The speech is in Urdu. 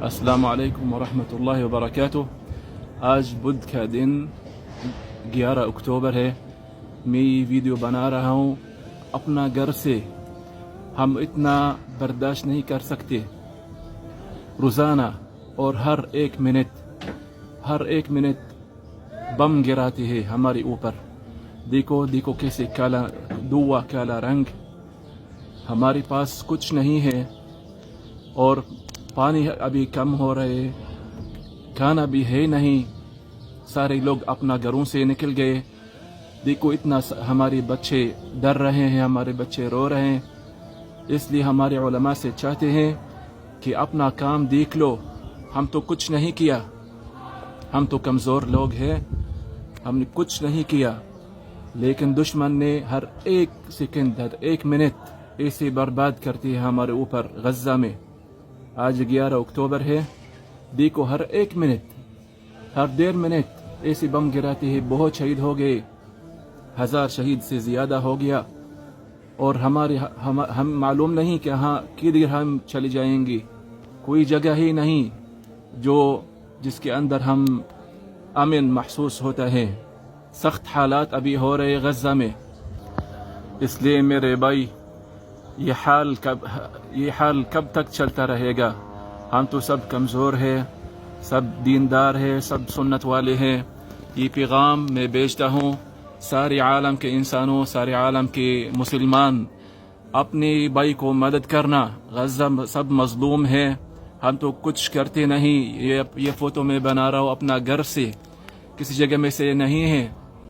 السلام علیکم ورحمۃ اللہ وبرکاتہ۔ آج بدھ کا دن 11 اکتوبر ہے۔ میں یہ ویڈیو بنا رہا ہوں اپنا گھر سے۔ ہم اتنا برداشت نہیں کر سکتے۔ روزانہ اور ہر ایک منٹ بم گراتے ہیں ہمارے اوپر۔ دیکھو کیسے کالا رنگ۔ ہمارے پاس کچھ نہیں ہے اور پانی ابھی کم ہو رہے، کھانا بھی ہے نہیں، سارے لوگ اپنا گھروں سے نکل گئے۔ دیکھو اتنا ہمارے بچے ڈر رہے ہیں، ہمارے بچے رو رہے ہیں۔ اس لیے ہمارے علماء سے چاہتے ہیں کہ اپنا کام دیکھ لو۔ ہم تو کچھ نہیں کیا، ہم تو کمزور لوگ ہیں، ہم نے کچھ نہیں کیا، لیکن دشمن نے ہر ایک سیکنڈ، ہر ایک منٹ ایسے برباد کرتی ہے ہمارے اوپر غزہ میں۔ آج 11 اکتوبر ہے۔ دیکھو ہر ایک منٹ، ہر 1.5 منٹ ایسے بم گراتے ہیں۔ بہت شہید ہو گئے، 1000 شہید سے زیادہ ہو گیا، اور ہم معلوم نہیں کہ کدھر ہم چلے جائیں گے۔ کوئی جگہ ہی نہیں جس کے اندر ہم امن محسوس ہوتا ہے۔ سخت حالات ابھی ہو رہے غزہ میں۔ اس لیے میرے بھائی، یہ حال کب تک چلتا رہے گا؟ ہم تو سب کمزور ہیں، سب دیندار ہیں، سب سنت والے ہیں۔ یہ پیغام میں بھیجتا ہوں سارے عالم کے انسانوں، سارے عالم کے مسلمان، اپنے بھائی کو مدد کرنا۔ غزہ سب مظلوم ہیں، ہم تو کچھ کرتے نہیں۔ یہ فوٹو میں بنا رہا ہوں اپنا گھر سے، کسی جگہ میں سے نہیں ہے۔